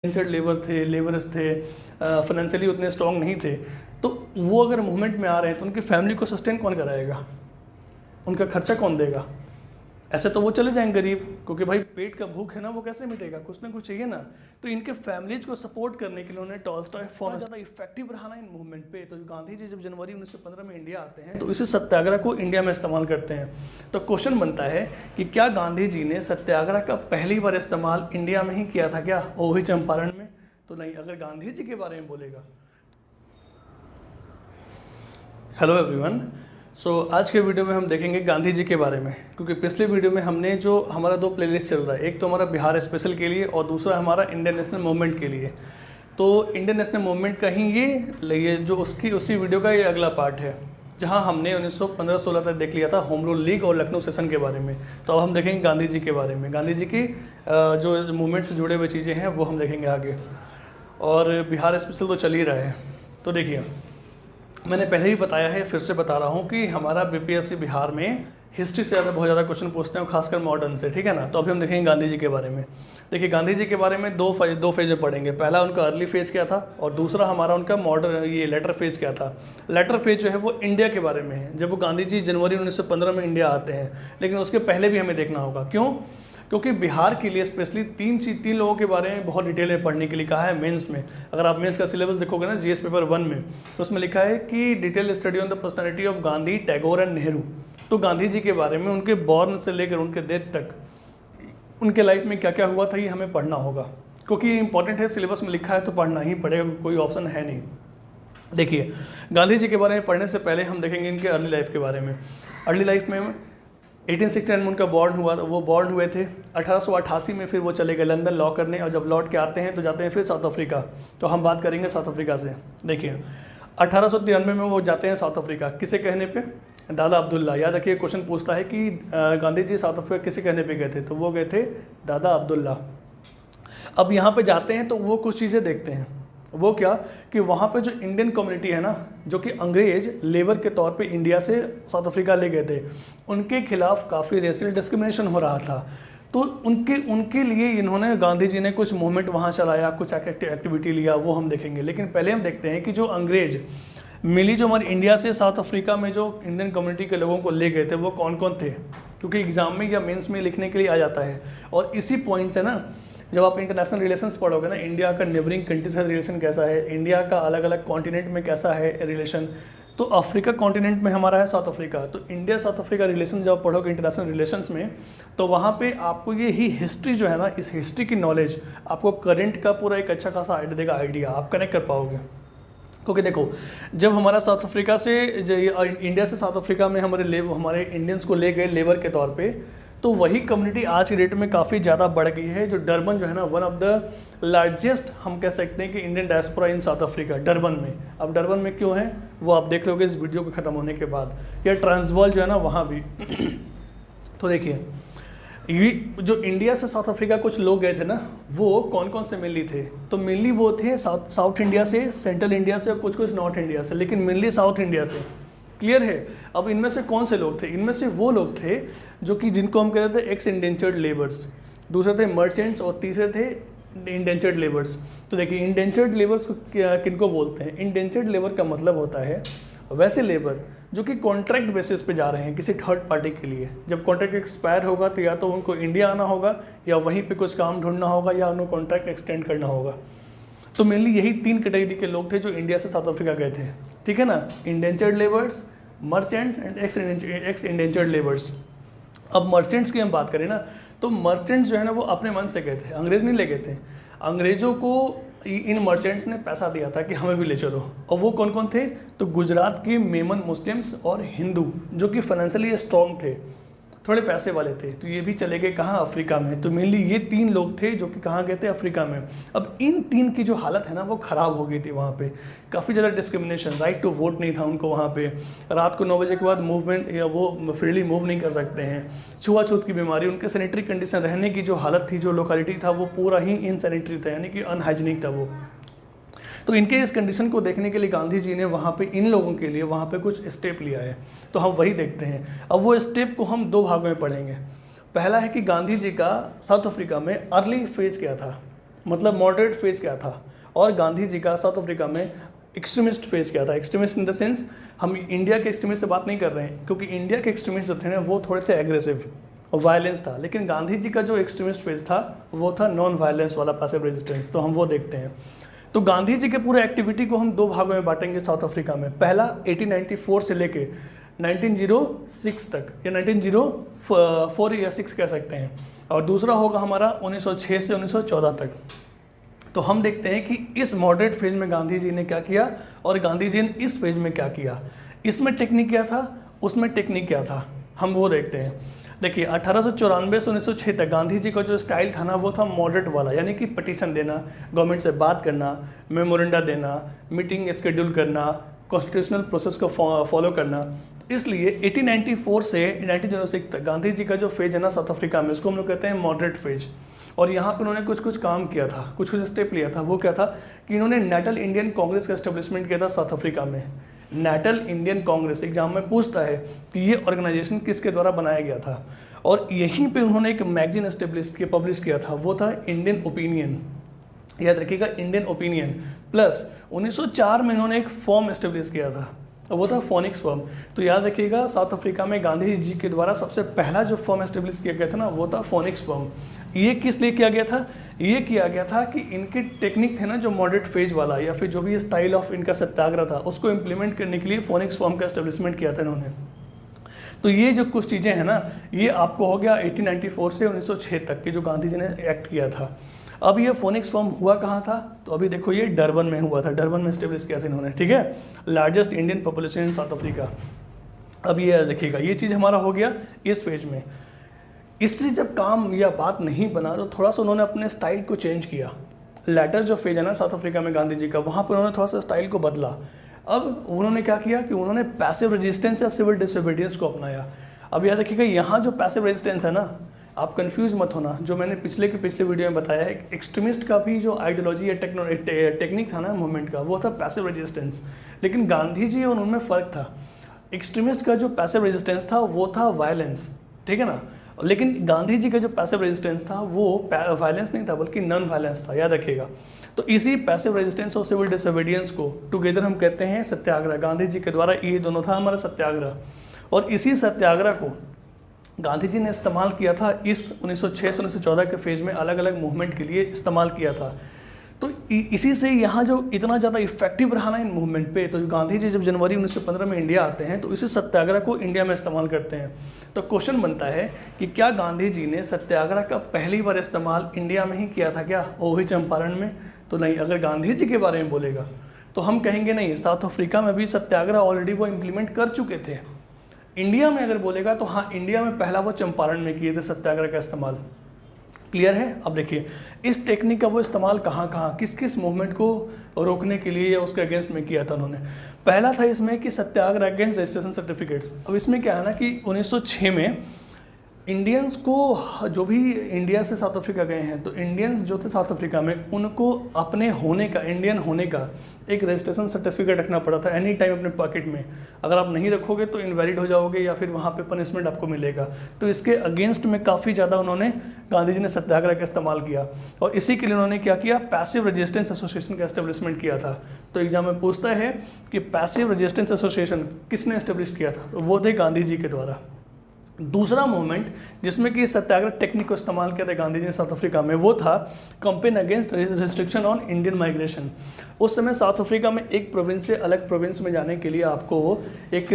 Injured labours थे, financially उतने strong नहीं थे, तो वो अगर मूवमेंट में आ रहे हैं तो उनकी फैमिली को सस्टेन कौन कराएगा, उनका खर्चा कौन देगा? ऐसे तो वो चले जाएंगे गरीब, क्योंकि भाई पेट का भूख है ना, वो कैसे मिटेगा, कुछ ना कुछ चाहिए ना। तो इनके फैमिलीज को सपोर्ट करने के लिए उन्होंने टॉलस्टॉय फॉर्म ज़्यादा इफेक्टिव रहा ना इन मूवमेंट पे। तो गांधी जी जब जनवरी 1915 में इंडिया आते हैं तो इसी सत्याग्रह को इंडिया में इस्तेमाल करते हैं। तो क्वेश्चन बनता है कि क्या गांधी जी ने सत्याग्रह का पहली बार इस्तेमाल इंडिया में ही किया था क्या, वो भी चंपारण में? तो नहीं। अगर गांधी जी के बारे में बोलेगा। हेलो एवरीवन, आज के वीडियो में हम देखेंगे गांधी जी के बारे में, क्योंकि पिछले वीडियो में हमने जो हमारा दो प्लेलिस्ट चल रहा है, एक तो हमारा बिहार स्पेशल के लिए और दूसरा हमारा इंडियन नेशनल मूवमेंट के लिए। तो इंडियन नेशनल मूवमेंट का ही ये जो उसी वीडियो का ये अगला पार्ट है, जहां हमने 1915-16 तक देख लिया था होम रूल लीग और लखनऊ सेशन के बारे में। तो अब हम देखेंगे गांधी जी के बारे में, गांधी जी की जो मूवमेंट से जुड़े हुए चीज़ें हैं वो हम देखेंगे आगे। और बिहार स्पेशल तो चल ही रहा है। तो देखिए, मैंने पहले ही बताया है, फिर से बता रहा हूँ कि हमारा बीपीएससी बिहार में हिस्ट्री से ज़्यादा बहुत ज़्यादा क्वेश्चन पूछते हैं, खासकर मॉडर्न से, ठीक है ना। तो अभी हम देखेंगे गांधी जी के बारे में। देखिए, गांधी जी के बारे में दो फेज में पढ़ेंगे। पहला उनका अर्ली फेज़ क्या था और दूसरा हमारा उनका मॉडर्न लेटर फेज़ क्या था। लेटर फेज़ जो है वो इंडिया के बारे में है, जब वो गांधी जी जनवरी 1915 में इंडिया आते हैं। लेकिन उसके पहले भी हमें देखना होगा, क्यों? क्योंकि बिहार के लिए स्पेशली तीन लोगों के बारे में बहुत डिटेल में पढ़ने के लिए कहा है मेंस में। अगर आप मेंस का सिलेबस देखोगे ना जीएस पेपर 1 में, तो उसमें लिखा है कि detail study on the personality of Gandhi, Tagore and Nehru. तो गांधी जी के बारे में, उनके बॉर्न से लेकर उनके डेथ तक, उनके लाइफ में क्या क्या हुआ था, ये हमें पढ़ना होगा, क्योंकि ये इंपॉर्टेंट है। सिलेबस में लिखा है तो पढ़ना ही पड़ेगा, कोई ऑप्शन है नहीं। देखिए, गांधी जी के बारे में पढ़ने से पहले हम देखेंगे इनके अर्ली लाइफ के बारे में। अर्ली लाइफ में 1869 में उनका वो बॉर्न हुए थे। 1888 में फिर वो चले गए लंदन लॉ करने, और जब लौट के आते हैं तो जाते हैं फिर साउथ अफ्रीका। तो हम बात करेंगे साउथ अफ्रीका से। देखिए, 1893 में वो जाते हैं साउथ अफ्रीका, किसे कहने पे? दादा अब्दुल्ला। याद रखिए, क्वेश्चन पूछता है कि गांधी जी साउथ अफ्रीका किसे कहने पे गए थे, तो वो गए थे दादा अब्दुल्ला। अब यहाँ पे जाते हैं तो वो कुछ चीज़ें देखते हैं। वो क्या कि वहाँ पे जो इंडियन कम्युनिटी है ना, जो कि अंग्रेज लेबर के तौर पे इंडिया से साउथ अफ्रीका ले गए थे, उनके खिलाफ काफ़ी रेशियल डिस्क्रिमिनेशन हो रहा था। तो उनके लिए इन्होंने, गांधी जी ने कुछ मूवमेंट वहाँ चलाया, कुछ एक्टिविटी लिया, वो हम देखेंगे। लेकिन पहले हम देखते हैं कि जो अंग्रेज मिली, जो हमारे इंडिया से साउथ अफ्रीका में जो इंडियन कम्युनिटी के लोगों को ले गए थे, वो कौन कौन थे, क्योंकि एग्जाम में या मेंस में लिखने के लिए आ जाता है। और इसी पॉइंट से ना, जब आप इंटरनेशनल रिलेशंस पढ़ोगे ना, इंडिया का नेबरिंग कंट्री से रिलेशन कैसा है, इंडिया का अलग अलग कॉन्टिनेंट में कैसा है रिलेशन, तो अफ्रीका कॉन्टिनेंट में हमारा है साउथ अफ्रीका। तो इंडिया साउथ अफ्रीका रिलेशन जब आप पढ़ोगे इंटरनेशनल रिलेशंस में, तो वहाँ पे आपको ये ही हिस्ट्री जो है ना, इस हिस्ट्री की नॉलेज आपको करंट का पूरा एक अच्छा खासा आइडिया आप कनेक्ट कर पाओगे। क्योंकि देखो, जब हमारा साउथ अफ्रीका से इंडिया से साउथ अफ्रीका में हमारे इंडियंस को ले गए लेबर के तौर पे, तो वही कम्युनिटी आज की डेट में काफ़ी ज़्यादा बढ़ गई है। जो डरबन जो है ना, वन ऑफ द लार्जेस्ट हम कह सकते हैं कि इंडियन डायस्पोरा इन साउथ अफ्रीका, डरबन में। अब डरबन में क्यों है वो आप देख लोगे इस वीडियो के ख़त्म होने के बाद। या ट्रांसवाल जो है ना, वहाँ भी तो देखिए, ये जो इंडिया से साउथ अफ्रीका कुछ लोग गए थे ना, वो कौन कौन से मेनली थे? तो मेनली वो थे साउथ इंडिया से, सेंट्रल इंडिया से और कुछ नॉर्थ इंडिया से, लेकिन मेनली साउथ इंडिया से। क्लियर है? अब इनमें से कौन से लोग थे? इनमें से वो लोग थे जो कि जिनको हम कहते थे एक्स इंडेंचर्ड लेबर्स, दूसरे थे मर्चेंट्स और तीसरे थे इंडेंचर्ड लेबर्स। तो देखिए, इंडेंचर्ड लेबर्स किनको बोलते हैं? इंडेंचर्ड लेबर का मतलब होता है वैसे लेबर जो कि कॉन्ट्रैक्ट बेसिस पे जा रहे हैं किसी थर्ड पार्टी के लिए। जब कॉन्ट्रैक्ट एक्सपायर होगा तो या तो उनको इंडिया आना होगा, या वहीं पे कुछ काम ढूंढना होगा, या उनको कॉन्ट्रैक्ट एक्सटेंड करना होगा। तो मेनली यही 3 कैटेगरी के लोग थे जो इंडिया से साउथ अफ्रीका गए थे, ठीक है ना। Indentured labours, merchants and x indentured labours. अब मर्चेंट्स की हम बात करें ना, तो मर्चेंट्स जो है ना, वो अपने मन से गए थे, अंग्रेज नहीं ले गए थे। अंग्रेजों को इन मर्चेंट्स ने पैसा दिया था कि हमें भी ले चलो। और वो कौन कौन थे? तो गुजरात के मेमन मुस्लिम्स और हिंदू, जो कि फाइनेंशियली स्ट्रॉन्ग थे, थोड़े पैसे वाले थे। तो ये भी चले गए कहाँ? अफ्रीका में। तो मेनली ये 3 लोग थे जो कि कहाँ गए थे? अफ्रीका में। अब इन 3 की जो हालत है ना, वो ख़राब हो गई थी वहाँ पे। काफ़ी ज़्यादा डिस्क्रिमिनेशन, राइट टू वोट नहीं था उनको वहाँ पे। रात को 9 बजे के बाद मूवमेंट या वो फ्रीली मूव नहीं कर सकते हैं। छुआछूत की बीमारी, उनके सैनिटरी कंडीशन, रहने की जो हालत थी, जो लोकेलिटी था, वो पूरा ही इनसैनिटरी था, यानी कि अनहाइजीनिक था वो। तो इनके इस कंडीशन को देखने के लिए गांधी जी ने वहाँ पे इन लोगों के लिए वहाँ पे कुछ स्टेप लिया है। तो हम वही देखते हैं। अब वो स्टेप को हम 2 भागों में पढ़ेंगे। पहला है कि गांधी जी का साउथ अफ्रीका में अर्ली फेज क्या था, मतलब मॉडरेट फेज क्या था, और गांधी जी का साउथ अफ्रीका में एक्सट्रीमिस्ट फेज क्या था। एक्सट्रीमिस्ट इन द सेंस हम इंडिया के एक्सट्रीमिस्ट से बात नहीं कर रहे हैं, क्योंकि इंडिया के एक्सट्रीमिस्ट जो थे ना वो थोड़े से एग्रेसिव और वायलेंस था, लेकिन गांधी जी का जो एक्सट्रीमिस्ट फेज था वो था नॉन वायलेंस वाला पैसिव रेजिस्टेंस। तो हम वो देखते हैं। तो गांधी जी के पूरे एक्टिविटी को हम दो भागों में बांटेंगे साउथ अफ्रीका में। पहला 1894 से लेके 1906 तक, या 1904 या 6 कह सकते हैं, और दूसरा होगा हमारा 1906 से 1914 तक। तो हम देखते हैं कि इस मॉडरेट फेज में गांधी जी ने क्या किया और गांधी जी ने इस फेज में क्या किया। इसमें टेक्निक क्या था, उसमें टेक्निक क्या था, हम वो देखते हैं। देखिए 1894 से 1906 तक गांधी जी का जो स्टाइल था ना वो था मॉडरेट वाला, यानी कि पटिशन देना, गवर्नमेंट से बात करना, मेमोरेंडा देना, मीटिंग स्केड्यूल करना, कॉन्स्टिट्यूशनल प्रोसेस को फॉलो करना। इसलिए 1894 से 1906 तक गांधी जी का जो फेज है ना साउथ अफ्रीका में, उसको हम लोग कहते हैं मॉडरेट फेज। और यहाँ पे उन्होंने कुछ काम किया था, कुछ स्टेप लिया था। वो क्या था कि इन्होंने नेटल इंडियन कांग्रेस का एस्टेब्लिशमेंट किया था साउथ अफ्रीका में। नेटल इंडियन कांग्रेस एग्जाम में पूछता है कि ये ऑर्गेनाइजेशन किसके द्वारा बनाया गया था, और यहीं पे उन्होंने एक मैगजीन पब्लिश किया था, वो था इंडियन ओपिनियन। याद रखिएगा, इंडियन ओपिनियन। प्लस 1904 में इन्होंने एक फॉर्म एस्टेब्लिश किया था, वो था फोनिक्स फॉर्म। तो याद रखिएगा, साउथ अफ्रीका में गांधी जी के द्वारा सबसे पहला जो फॉर्म एस्टेब्लिश किया गया था ना वो था फोनिक्स फॉर्म। ये किस लिए किया गया था, ये किया गया था कि इनके टेक्निक थे ना जो मॉडरेट फेज वाला, या फिर जो भी स्टाइल ऑफ इनका सत्याग्रह था, उसको इम्प्लीमेंट करने के लिए फोनिक्स फॉर्म का एस्टेब्लिशमेंट किया था इन्होंने। तो ये जो कुछ चीज़ें हैं ना, ये आपको हो गया 1894 से 1906 तक के जो गांधी जी ने एक्ट किया था। अब ये फोनिक्स फॉर्म हुआ कहाँ था, तो अभी देखो ये डरबन में हुआ था, डरबन में एस्टेब्लिश किया था इन्होंने, ठीक है, largest Indian population in south Africa. अब ये देखिएगा, ये चीज़ हमारा हो गया इस फेज में। इसलिए जब काम या बात नहीं बना तो थोड़ा सा उन्होंने अपने स्टाइल को चेंज किया। लेटर जो फेज है ना साउथ अफ्रीका में गांधी जी का, वहाँ पर उन्होंने थोड़ा सा स्टाइल को बदला। अब उन्होंने क्या किया कि उन्होंने पैसिव रेजिस्टेंस या सिविल डिसोबीडियंस को अपनाया। अब याद रखिएगा, यहाँ जो पैसिव रेजिस्टेंस है ना, आप कंफ्यूज मत होना, जो मैंने पिछले वीडियो में बताया है, एक्सट्रीमिस्ट का भी जो आइडियोलॉजी या टेक्निक था ना मूवमेंट का, वो था पैसिव रेजिस्टेंस। लेकिन गांधी जी और उनमें फ़र्क था। एक्सट्रीमिस्ट का जो पैसिव रेजिस्टेंस था वो था वायलेंस, ठीक है ना, लेकिन गांधी जी का जो पैसिव रेजिस्टेंस था वो वायलेंस नहीं था बल्कि नॉन वायलेंस था, याद रखिएगा। तो इसी पैसिव रेजिस्टेंस और सिविल डिसोबीडियंस को टुगेदर हम कहते हैं सत्याग्रह। गांधी जी के द्वारा ये दोनों था हमारा सत्याग्रह, और इसी सत्याग्रह को गांधी जी ने इस्तेमाल किया था इस 1906 से 1914 के फेज में, अलग अलग मूवमेंट के लिए इस्तेमाल किया था। तो इसी से यहाँ जो इतना ज़्यादा इफेक्टिव रहा ना इन मूवमेंट पे, तो गांधी जी जब जनवरी 1915 में इंडिया आते हैं तो इसी सत्याग्रह को इंडिया में इस्तेमाल करते हैं। तो क्वेश्चन बनता है कि क्या गांधी जी ने सत्याग्रह का पहली बार इस्तेमाल इंडिया में ही किया था क्या, वो भी चंपारण में? तो नहीं। अगर गांधी जी के बारे में बोलेगा तो हम कहेंगे नहीं, साउथ अफ्रीका में भी सत्याग्रह ऑलरेडी वो इम्प्लीमेंट कर चुके थे। इंडिया में अगर बोलेगा तो हाँ, इंडिया में पहला वो चंपारण में किए थे सत्याग्रह का इस्तेमाल। क्लियर है? अब देखिए इस टेक्निक का वो इस्तेमाल कहाँ किस किस मूवमेंट को रोकने के लिए या उसके अगेंस्ट में किया था उन्होंने। पहला था इसमें कि सत्याग्रह अगेंस्ट रजिस्ट्रेशन सर्टिफिकेट्स। अब इसमें क्या है ना कि 1906 में इंडियंस को, जो भी इंडिया से साउथ अफ्रीका गए हैं, तो इंडियंस जो थे साउथ अफ्रीका में, उनको अपने होने का, इंडियन होने का एक रजिस्ट्रेशन सर्टिफिकेट रखना पड़ा था एनी टाइम अपने पॉकेट में। अगर आप नहीं रखोगे तो इनवैलिड हो जाओगे या फिर वहाँ पे पनिशमेंट आपको मिलेगा। तो इसके अगेंस्ट में काफ़ी ज़्यादा उन्होंने, गांधी जी ने सत्याग्रह का इस्तेमाल किया, और इसी के लिए उन्होंने क्या किया, पैसिव रेजिस्टेंस एसोसिएशन का एस्टेब्लिशमेंट किया था। तो एग्जाम में पूछता है कि पैसिव रेजिस्टेंस एसोसिएशन किसने एस्टेब्लिश किया था, वो थे गांधी जी के द्वारा। दूसरा मूवमेंट जिसमें कि सत्याग्रह टेक्निक को इस्तेमाल किया था गांधी जी ने साउथ अफ्रीका में, वो था campaign against restriction on Indian migration. उस समय साउथ अफ्रीका में एक प्रोविंस से अलग प्रोविंस में जाने के लिए आपको एक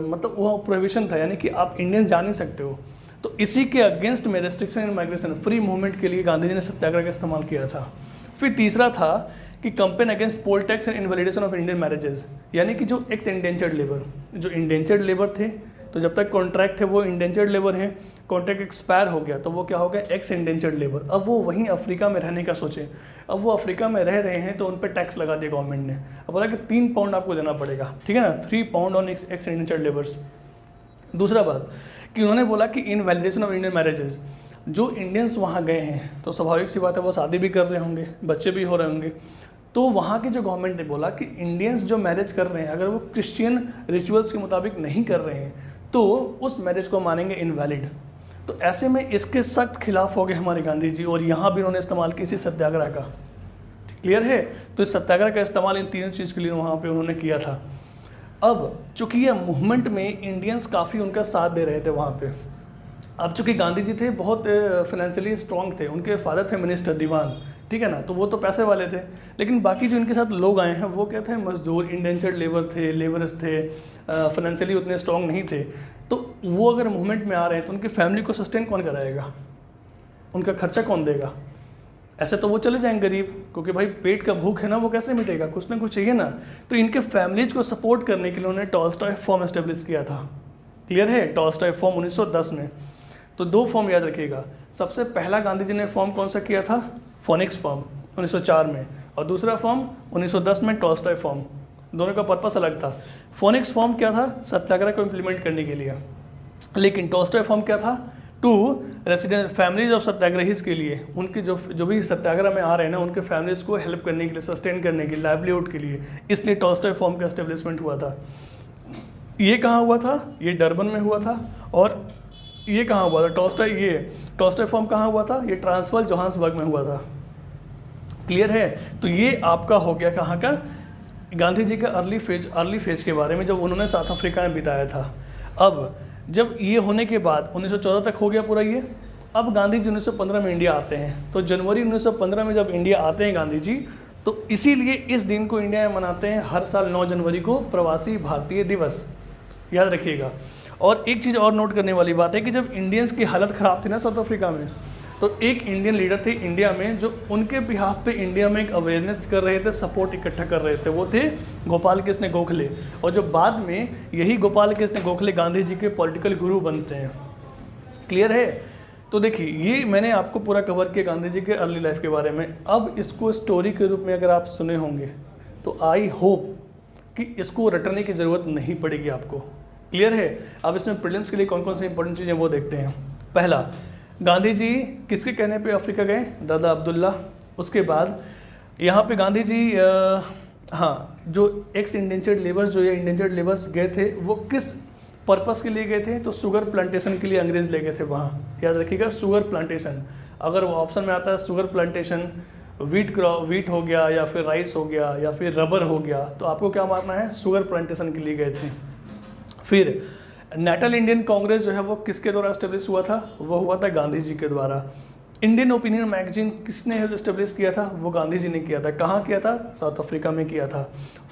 मतलब वो प्रोहिबिशन था, यानी कि आप इंडियन जा नहीं सकते हो। तो इसी के अगेंस्ट में restriction in migration, free movement के लिए गांधी जी ने सत्याग्रह का इस्तेमाल किया था। फिर तीसरा था कि campaign against poll tax and invalidation of Indian marriages, यानी कि जो एक्स इंडेंचर्ड लेबर, जो इंडेंचर्ड लेबर थे, तो जब तक कॉन्ट्रैक्ट थे वो इंडेंचर्ड लेबर हैं, कॉन्ट्रैक्ट एक्सपायर हो गया तो वो क्या हो गया, एक्स इंडेंचर्ड लेबर। अब वो वहीं अफ्रीका में रहने का सोचें, अब वो अफ्रीका में रह रहे हैं तो उन पर टैक्स लगा दिया गवर्नमेंट ने। अब बोला कि 3 पाउंड आपको देना पड़ेगा, ठीक है ना, 3 pound on x indentured labours. दूसरा बात कि उन्होंने बोला कि इनवैलिडेशन ऑफ इंडियन मैरिजेज, जो इंडियंस वहाँ गए हैं तो स्वाभाविक सी बात है वो शादी भी कर रहे होंगे, बच्चे भी हो रहे होंगे। तो वहाँ की जो गवर्नमेंट ने बोला कि इंडियंस जो मैरिज कर रहे हैं अगर वो क्रिश्चियन रिचुअल्स के मुताबिक नहीं कर रहे हैं तो उस मैरिज को मानेंगे इनवैलिड। तो ऐसे में इसके सख्त खिलाफ हो गए हमारे गांधी जी, और यहाँ भी उन्होंने इस्तेमाल की इसी सत्याग्रह का। क्लियर है? तो इस सत्याग्रह का इस्तेमाल इन तीनों चीज़ के लिए वहाँ पे उन्होंने किया था। अब चूंकि ये मूवमेंट में इंडियंस काफ़ी उनका साथ दे रहे थे वहाँ पे। अब चूंकि गांधी जी थे बहुत फाइनेंशियली स्ट्रॉन्ग थे, उनके फादर थे मिनिस्टर दीवान, ठीक है ना, तो वो तो पैसे वाले थे। लेकिन बाकी जो इनके साथ लोग आए हैं वो क्या थे, मजदूर, इंडेंचर्ड लेबर थे, लेबरर्स थे, फाइनेंशियली उतने स्ट्रॉन्ग नहीं थे। तो वो अगर मूवमेंट में आ रहे हैं तो उनकी फैमिली को सस्टेन कौन कराएगा, उनका खर्चा कौन देगा? ऐसे तो वो चले जाएंगे गरीब, क्योंकि भाई पेट का भूख है ना, वो कैसे मिटेगा, कुछ ना कुछ चाहिए ना। तो इनके फैमिलीज को सपोर्ट करने के लिए उन्होंने टॉल्स्टॉय फॉर्म एस्टेब्लिश किया था। क्लियर है? टॉल्स्टॉय फॉर्म 1910 में। तो 2 फॉर्म याद रखिएगा। सबसे पहला गांधी जी ने फॉर्म कौन सा किया था? फोनिक्स फॉर्म 1904 में, और दूसरा फॉर्म 1910 में टॉल्स्टॉय फॉर्म। दोनों का पर्पस अलग था। फोनिक्स फॉर्म क्या था? सत्याग्रह को इम्प्लीमेंट करने के लिए। लेकिन टॉल्स्टॉय फॉर्म क्या था? To resident families of satyagrahis के लिए, उनके जो भी सत्याग्रह में आ रहे हैं ना, उनके फैमिलीज को हेल्प करने के लिए, सस्टेन करने के लिए, लाइवलीहुड के लिए। इसलिए टॉल्स्टॉय फॉर्म का एस्टेब्लिशमेंट हुआ था। ये कहाँ हुआ था? ये डरबन में हुआ था। और ये कहाँ हुआ था? टॉल्स्टॉय फॉर्म कहाँ हुआ था? ये ट्रांसवाल जोहान्सबर्ग में हुआ था। क्लियर है? तो ये आपका हो गया कहाँ का? गांधी जी का अर्ली फेज के बारे में, जब उन्होंने साउथ अफ्रीका में बिताया था। अब जब ये होने के बाद 1914 तक हो गया पूरा ये। अब गांधी जी 1915 में इंडिया आते हैं। तो जनवरी 1915 में जब इंडिया आते हैं गांधी जी, तो इसीलिए इस दिन को इंडिया में मनाते हैं हर साल 9 जनवरी को प्रवासी भारतीय दिवस। याद रखिएगा। और एक चीज़ और नोट करने वाली बात है कि जब इंडियंस की हालत ख़राब थी ना साउथ अफ्रीका में, तो एक इंडियन लीडर थे इंडिया में जो उनके बिहाफ पे इंडिया में एक अवेयरनेस कर रहे थे, सपोर्ट इकट्ठा कर रहे थे। वो थे गोपाल कृष्ण गोखले। और जो बाद में यही गोपाल कृष्ण गोखले गांधी जी के पॉलिटिकल गुरु बनते हैं। क्लियर है? तो देखिए, ये मैंने आपको पूरा कवर किया गांधी जी के अर्ली लाइफ के बारे में। अब इसको स्टोरी के रूप में अगर आप सुने होंगे तो आई होप कि इसको रटने की ज़रूरत नहीं पड़ेगी आपको। क्लियर है? अब इसमें प्रीलिम्स के लिए कौन कौन सी इंपॉर्टेंट चीज़ें वो देखते हैं। पहला, गांधी जी किसके कहने पे अफ्रीका गए? दादा अब्दुल्ला। उसके बाद यहाँ पे गांधी जी जो एक्स इंडेंचर्ड लेबर्स, जो ये इंडेंचर्ड लेबर्स गए थे, वो किस पर्पस के लिए गए थे? तो शुगर प्लांटेशन के लिए अंग्रेज़ ले गए थे वहाँ। याद रखिएगा, शुगर प्लांटेशन। अगर वो ऑप्शन में आता है शुगर प्लांटेशन, वीट हो गया, या फिर राइस हो गया, या फिर रबर हो गया, तो आपको क्या मारना है? शुगर प्लांटेशन के लिए गए थे। फिर नेशनल इंडियन कांग्रेस जो है वो किसके द्वारा एस्टेब्लिश हुआ था? वो हुआ था गांधी जी के द्वारा। इंडियन ओपिनियन मैगजीन किसने एस्टेब्लिश किया था? वो गांधी जी ने किया था। कहाँ किया था? साउथ अफ्रीका में किया था।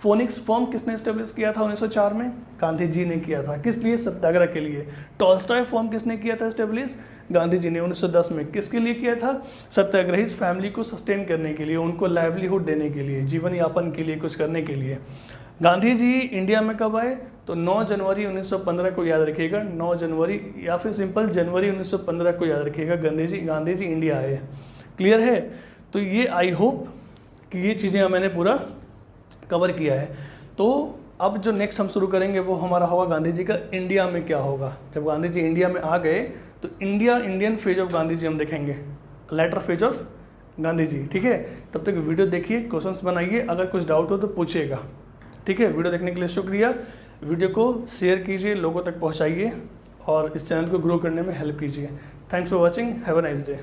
फोनिक्स फॉर्म किसने एस्टेब्लिश किया था 1904 में? गांधी जी ने किया था। किस लिए? सत्याग्रह के लिए। टॉल्स्टॉय फॉर्म किसने किया था एस्टेब्लिश? गांधी जी ने 1910 में। किसके लिए किया था? सत्याग्रही फैमिली को सस्टेन करने के लिए, उनको लाइवलीहुड देने के लिए, जीवन यापन के लिए, कुछ करने के लिए। गांधी जी इंडिया में कब आए? तो 9 जनवरी 1915 को याद रखिएगा। 9 जनवरी या फिर सिंपल जनवरी 1915 को याद रखिएगा। गांधी जी इंडिया आए। क्लियर है? तो ये आई होप कि ये चीज़ें मैंने पूरा कवर किया है। तो अब जो नेक्स्ट हम शुरू करेंगे वो हमारा होगा गांधी जी का इंडिया में क्या होगा। जब गांधी जी इंडिया में आ गए तो Indian phase of Gandhi ji हम देखेंगे, later phase of Gandhi ji. ठीक है? तब तक वीडियो देखिए, क्वेश्चंस बनाइए, अगर कुछ डाउट हो तो पूछिएगा। ठीक है? वीडियो देखने के लिए शुक्रिया। वीडियो को शेयर कीजिए, लोगों तक पहुंचाइए और इस चैनल को ग्रो करने में हेल्प कीजिए। Thanks for watching. Have a nice day.